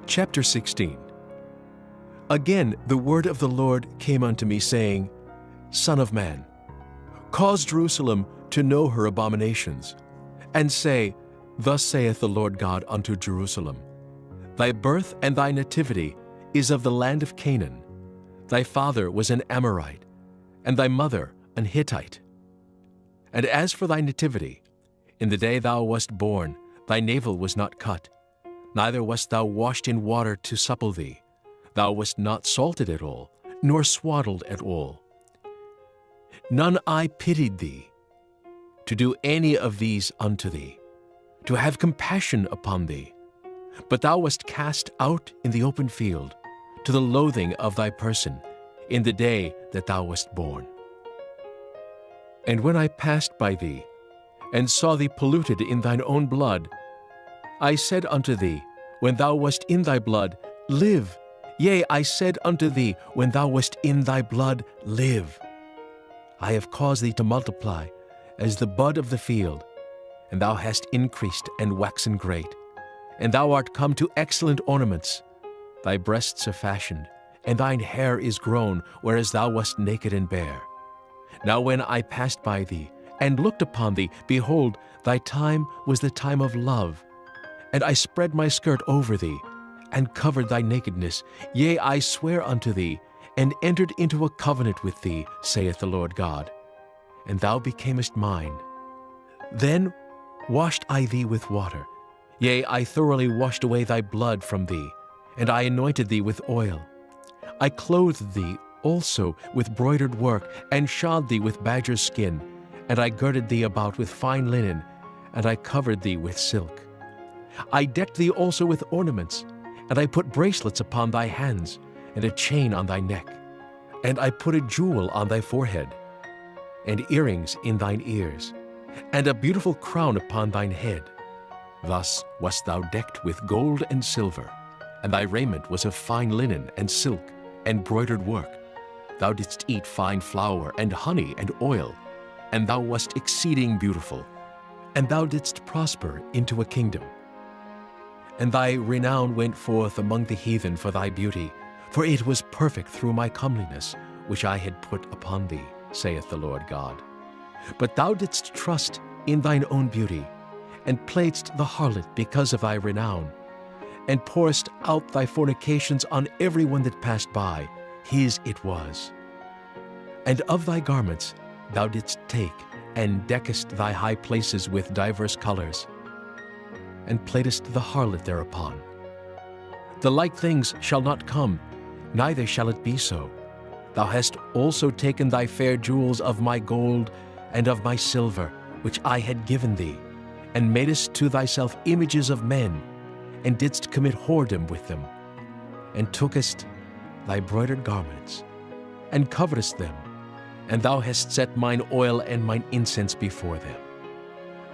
Chapter 16. Again the word of the Lord came unto me, saying, Son of man, cause Jerusalem to know her abominations, and say, Thus saith the Lord God unto Jerusalem, Thy birth and thy nativity is of the land of Canaan. Thy father was an Amorite, and thy mother an Hittite. And as for thy nativity, in the day thou wast born, thy navel was not cut, neither wast thou washed in water to supple thee. Thou wast not salted at all, nor swaddled at all. None eye pitied thee, to do any of these unto thee, to have compassion upon thee. But thou wast cast out in the open field, to the loathing of thy person, in the day that thou wast born. And when I passed by thee, and saw thee polluted in thine own blood, I said unto thee, when thou wast in thy blood, Live. Yea, I said unto thee, when thou wast in thy blood, Live. I have caused thee to multiply as the bud of the field, and thou hast increased and waxen great. And thou art come to excellent ornaments. Thy breasts are fashioned, and thine hair is grown, whereas thou wast naked and bare. Now when I passed by thee, and looked upon thee, behold, thy time was the time of love. And I spread my skirt over thee, and covered thy nakedness. Yea, I swear unto thee, and entered into a covenant with thee, saith the Lord God. And thou becamest mine. Then washed I thee with water. Yea, I thoroughly washed away thy blood from thee, and I anointed thee with oil. I clothed thee also with broidered work, and shod thee with badger's skin, and I girded thee about with fine linen, and I covered thee with silk. I decked thee also with ornaments, and I put bracelets upon thy hands, and a chain on thy neck, and I put a jewel on thy forehead, and earrings in thine ears, and a beautiful crown upon thine head. Thus wast thou decked with gold and silver, and thy raiment was of fine linen and silk and broidered work. Thou didst eat fine flour and honey and oil, and thou wast exceeding beautiful, and thou didst prosper into a kingdom. And thy renown went forth among the heathen for thy beauty, for it was perfect through my comeliness, which I had put upon thee, saith the Lord God. But thou didst trust in thine own beauty, and playedst the harlot because of thy renown, and pourest out thy fornications on every one that passed by, his it was. And of thy garments thou didst take, and deckest thy high places with divers colors, and playedst the harlot thereupon. The like things shall not come, neither shall it be so. Thou hast also taken thy fair jewels of my gold and of my silver, which I had given thee, and madest to thyself images of men, and didst commit whoredom with them, and tookest thy broidered garments, and coveredst them, and thou hast set mine oil and mine incense before them.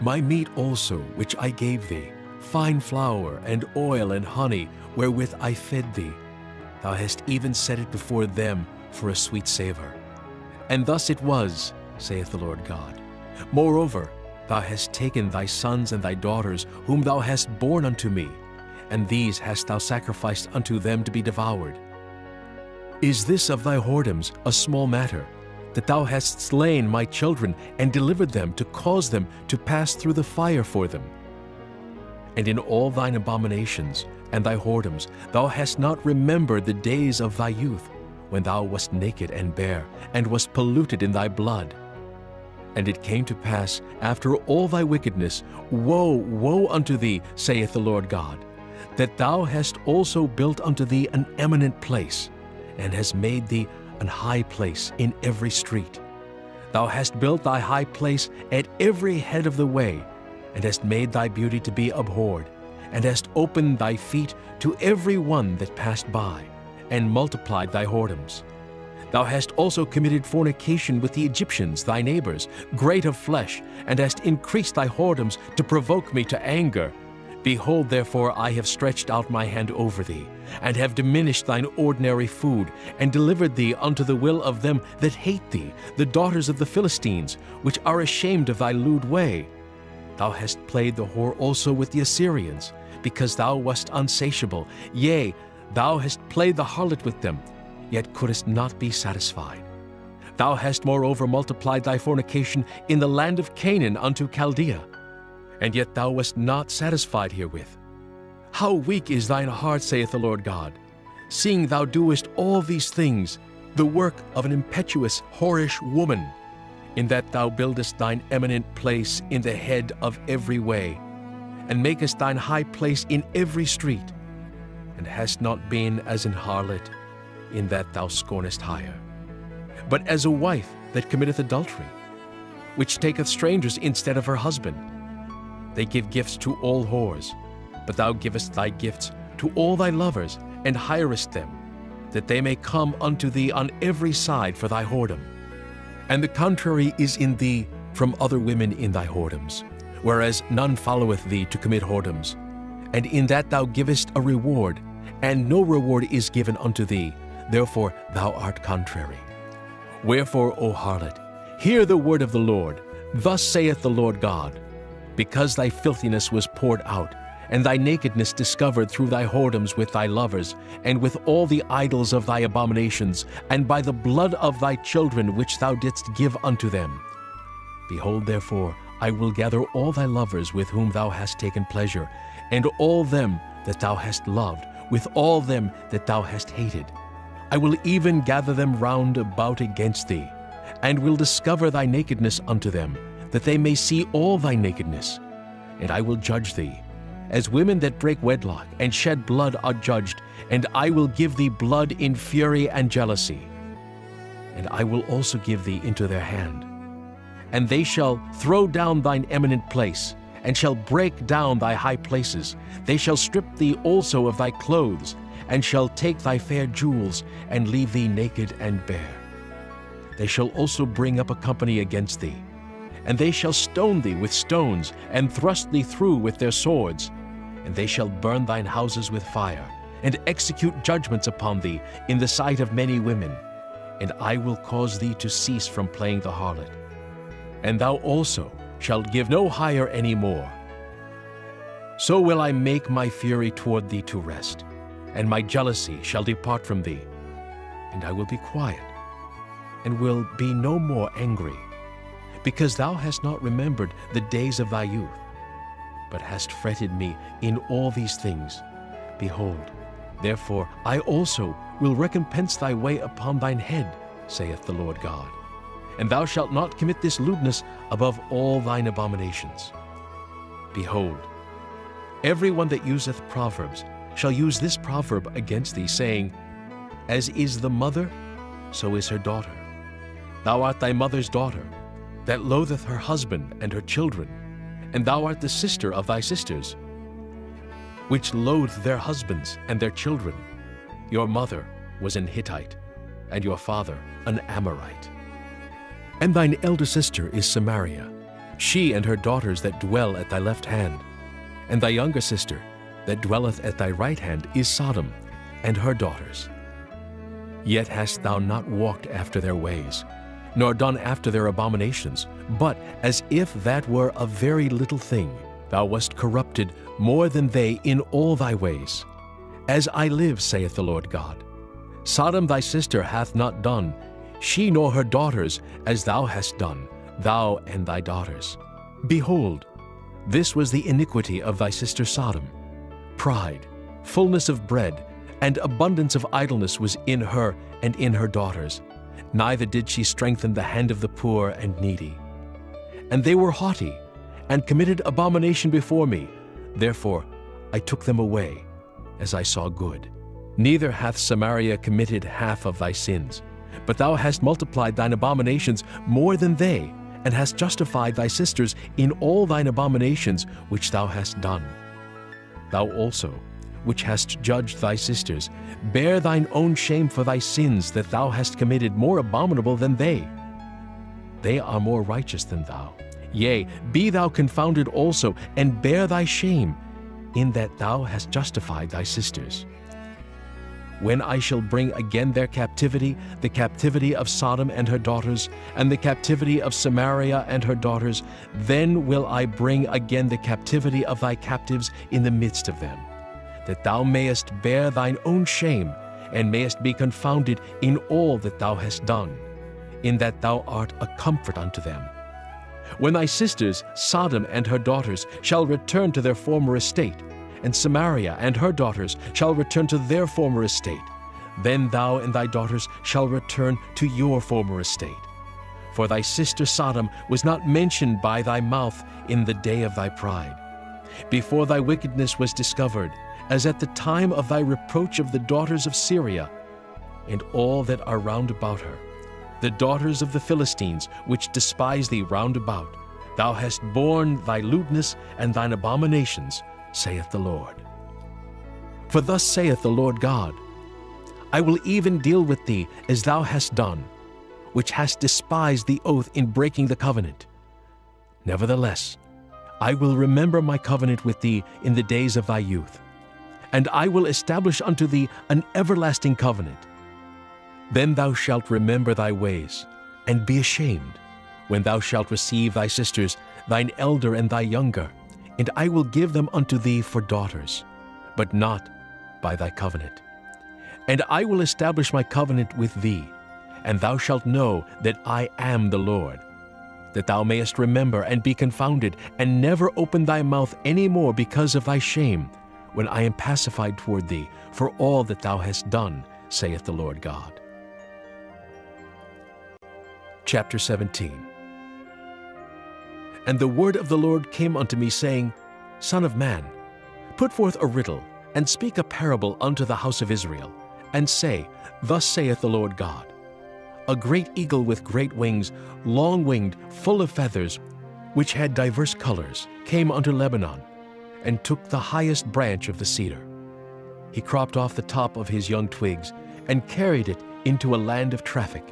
My meat also, which I gave thee, fine flour and oil and honey, wherewith I fed thee, thou hast even set it before them for a sweet savor. And thus it was, saith the Lord God. Moreover, thou hast taken thy sons and thy daughters, whom thou hast borne unto me, and these hast thou sacrificed unto them to be devoured. Is this of thy whoredoms a small matter, that thou hast slain my children, and delivered them to cause them to pass through the fire for them? And in all thine abominations and thy whoredoms thou hast not remembered the days of thy youth, when thou wast naked and bare, and wast polluted in thy blood. And it came to pass, after all thy wickedness, Woe, woe unto thee, saith the Lord God, that thou hast also built unto thee an eminent place, and hast made thee an high place in every street. Thou hast built thy high place at every head of the way, and hast made thy beauty to be abhorred, and hast opened thy feet to every one that passed by, and multiplied thy whoredoms. Thou hast also committed fornication with the Egyptians, thy neighbors, great of flesh, and hast increased thy whoredoms to provoke me to anger. Behold, therefore, I have stretched out my hand over thee, and have diminished thine ordinary food, and delivered thee unto the will of them that hate thee, the daughters of the Philistines, which are ashamed of thy lewd way. Thou hast played the whore also with the Assyrians, because thou wast unsatiable. Yea, thou hast played the harlot with them, yet couldst not be satisfied. Thou hast moreover multiplied thy fornication in the land of Canaan unto Chaldea, and yet thou wast not satisfied herewith. How weak is thine heart, saith the Lord God, seeing thou doest all these things, the work of an impetuous, whorish woman, in that thou buildest thine eminent place in the head of every way, and makest thine high place in every street, and hast not been as an harlot, in that thou scornest hire, but as a wife that committeth adultery, which taketh strangers instead of her husband. They give gifts to all whores, but thou givest thy gifts to all thy lovers, and hirest them, that they may come unto thee on every side for thy whoredom. And the contrary is in thee from other women in thy whoredoms, whereas none followeth thee to commit whoredoms. And in that thou givest a reward, and no reward is given unto thee, therefore thou art contrary. Wherefore, O harlot, hear the word of the Lord. Thus saith the Lord God, because thy filthiness was poured out, and thy nakedness discovered through thy whoredoms with thy lovers, and with all the idols of thy abominations, and by the blood of thy children which thou didst give unto them. Behold, therefore, I will gather all thy lovers with whom thou hast taken pleasure, and all them that thou hast loved, with all them that thou hast hated. I will even gather them round about against thee, and will discover thy nakedness unto them, that they may see all thy nakedness. And I will judge thee, as women that break wedlock and shed blood are judged, and I will give thee blood in fury and jealousy. And I will also give thee into their hand. And they shall throw down thine eminent place, and shall break down thy high places. They shall strip thee also of thy clothes, and shall take thy fair jewels, and leave thee naked and bare. They shall also bring up a company against thee, and they shall stone thee with stones, and thrust thee through with their swords. And they shall burn thine houses with fire, and execute judgments upon thee in the sight of many women. And I will cause thee to cease from playing the harlot. And thou also shalt give no hire any more. So will I make my fury toward thee to rest, and my jealousy shall depart from thee. And I will be quiet, and will be no more angry, because thou hast not remembered the days of thy youth, but hast fretted me in all these things. Behold, therefore I also will recompense thy way upon thine head, saith the Lord God. And thou shalt not commit this lewdness above all thine abominations. Behold, every one that useth proverbs shall use this proverb against thee, saying, As is the mother, so is her daughter. Thou art thy mother's daughter, that loatheth her husband and her children, and thou art the sister of thy sisters, which loathe their husbands and their children. Your mother was an Hittite, and your father an Amorite. And thine elder sister is Samaria, she and her daughters that dwell at thy left hand. And thy younger sister that dwelleth at thy right hand is Sodom, and her daughters. Yet hast thou not walked after their ways, nor done after their abominations, but as if that were a very little thing, thou wast corrupted more than they in all thy ways. As I live, saith the Lord God, Sodom thy sister hath not done, she nor her daughters, as thou hast done, thou and thy daughters. Behold, this was the iniquity of thy sister Sodom. Pride, fullness of bread, and abundance of idleness was in her and in her daughters. Neither did she strengthen the hand of the poor and needy. And they were haughty, and committed abomination before me. Therefore I took them away, as I saw good. Neither hath Samaria committed half of thy sins, but thou hast multiplied thine abominations more than they, and hast justified thy sisters in all thine abominations which thou hast done. Thou also, which hast judged thy sisters, bear thine own shame for thy sins that thou hast committed more abominable than they. They are more righteous than thou. Yea, be thou confounded also, and bear thy shame, in that thou hast justified thy sisters. when I shall bring again their captivity, the captivity of Sodom and her daughters, and the captivity of Samaria and her daughters, then will I bring again the captivity of thy captives in the midst of them, that thou mayest bear thine own shame, and mayest be confounded in all that thou hast done, in that thou art a comfort unto them. When thy sisters, Sodom and her daughters, shall return to their former estate, and Samaria and her daughters shall return to their former estate, then thou and thy daughters shall return to your former estate. For thy sister Sodom was not mentioned by thy mouth in the day of thy pride, before thy wickedness was discovered, as at the time of thy reproach of the daughters of Syria, and all that are round about her, the daughters of the Philistines, which despise thee round about. Thou hast borne thy lewdness and thine abominations, saith the Lord. For thus saith the Lord God, I will even deal with thee as thou hast done, which hast despised the oath in breaking the covenant. Nevertheless, I will remember my covenant with thee in the days of thy youth, and I will establish unto thee an everlasting covenant. Then thou shalt remember thy ways, and be ashamed, when thou shalt receive thy sisters, thine elder and thy younger, and I will give them unto thee for daughters, but not by thy covenant. And I will establish my covenant with thee, and thou shalt know that I am the Lord, that thou mayest remember and be confounded, and never open thy mouth any more because of thy shame, when I am pacified toward thee for all that thou hast done, saith the Lord God. Chapter 17. And the word of the Lord came unto me, saying, Son of man, put forth a riddle, and speak a parable unto the house of Israel, and say, Thus saith the Lord God, A great eagle with great wings, long-winged, full of feathers, which had diverse colors, came unto Lebanon, and took the highest branch of the cedar. He cropped off the top of his young twigs, and carried it into a land of traffic.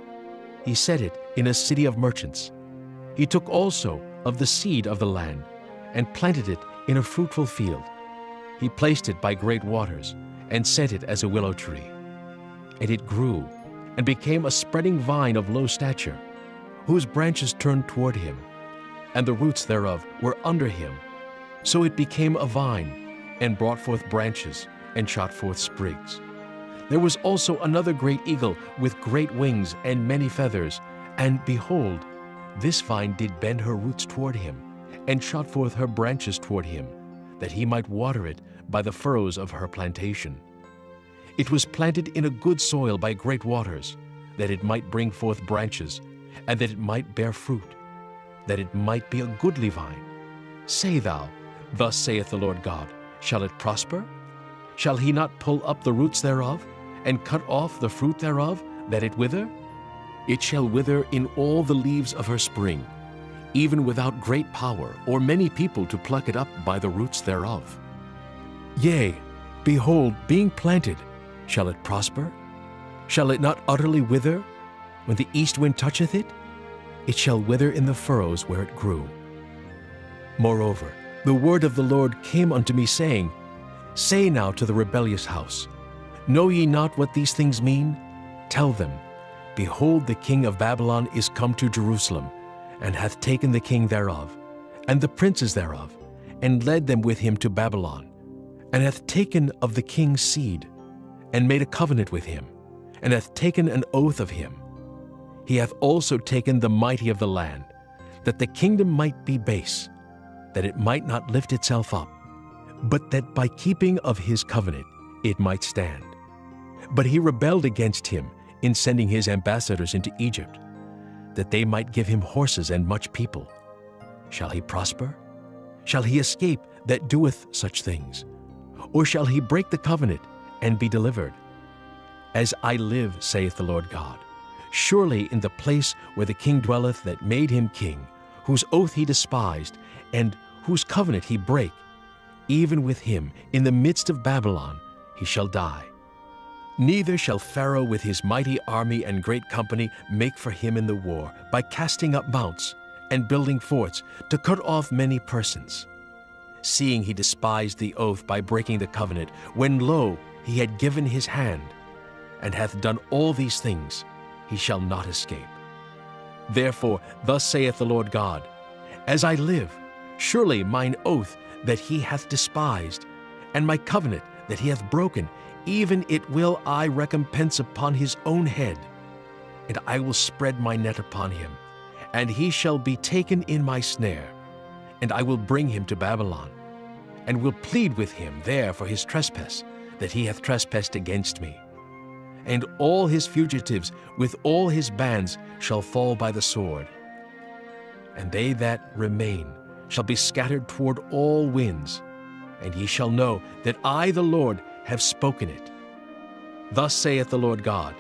He set it in a city of merchants. He took also of the seed of the land, and planted it in a fruitful field. He placed it by great waters, and set it as a willow tree. And it grew, and became a spreading vine of low stature, whose branches turned toward him, and the roots thereof were under him. So it became a vine, and brought forth branches, and shot forth sprigs. There was also another great eagle with great wings and many feathers, and behold, this vine did bend her roots toward him, and shot forth her branches toward him, that he might water it by the furrows of her plantation. It was planted in a good soil by great waters, that it might bring forth branches, and that it might bear fruit, that it might be a goodly vine. Say thou, Thus saith the Lord God, Shall it prosper? Shall he not pull up the roots thereof, and cut off the fruit thereof, that it wither? It shall wither in all the leaves of her spring, even without great power, or many people to pluck it up by the roots thereof. Yea, behold, being planted, shall it prosper? Shall it not utterly wither? When the east wind toucheth it, it shall wither in the furrows where it grew. Moreover, the word of the Lord came unto me, saying, Say now to the rebellious house, Know ye not what these things mean? Tell them, Behold, the king of Babylon is come to Jerusalem, and hath taken the king thereof, and the princes thereof, and led them with him to Babylon, and hath taken of the king's seed, and made a covenant with him, and hath taken an oath of him. He hath also taken the mighty of the land, that the kingdom might be base, that it might not lift itself up, but that by keeping of his covenant it might stand. But he rebelled against him in sending his ambassadors into Egypt, that they might give him horses and much people. Shall he prosper? Shall he escape that doeth such things? Or shall he break the covenant and be delivered? As I live, saith the Lord God, surely in the place where the king dwelleth that made him king, whose oath he despised, and whose covenant he brake, even with him in the midst of Babylon he shall die. Neither shall Pharaoh with his mighty army and great company make for him in the war, by casting up mounts and building forts, to cut off many persons. Seeing he despised the oath by breaking the covenant, when lo, he had given his hand, and hath done all these things, he shall not escape. Therefore thus saith the Lord God, As I live, surely mine oath that he hath despised, and my covenant that he hath broken, even it will I recompense upon his own head. And I will spread my net upon him, and he shall be taken in my snare. And I will bring him to Babylon, and will plead with him there for his trespass, that he hath trespassed against me. And all his fugitives with all his bands shall fall by the sword. And they that remain shall be scattered toward all winds, and ye shall know that I, the Lord, have spoken it. Thus saith the Lord God,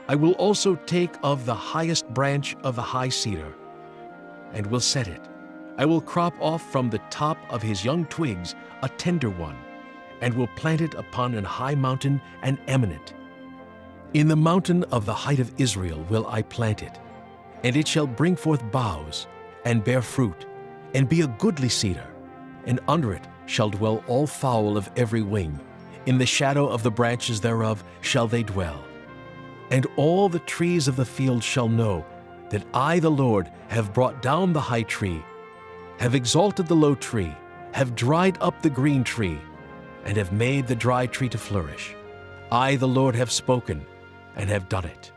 I will also take of the highest branch of the high cedar, and will set it. I will crop off from the top of his young twigs a tender one, and will plant it upon an high mountain and eminent. In the mountain of the height of Israel will I plant it, and it shall bring forth boughs, and bear fruit, and be a goodly cedar, and under it shall dwell all fowl of every wing. In the shadow of the branches thereof shall they dwell. And all the trees of the field shall know that I, the Lord, have brought down the high tree, have exalted the low tree, have dried up the green tree, and have made the dry tree to flourish. I, the Lord, have spoken, and have done it.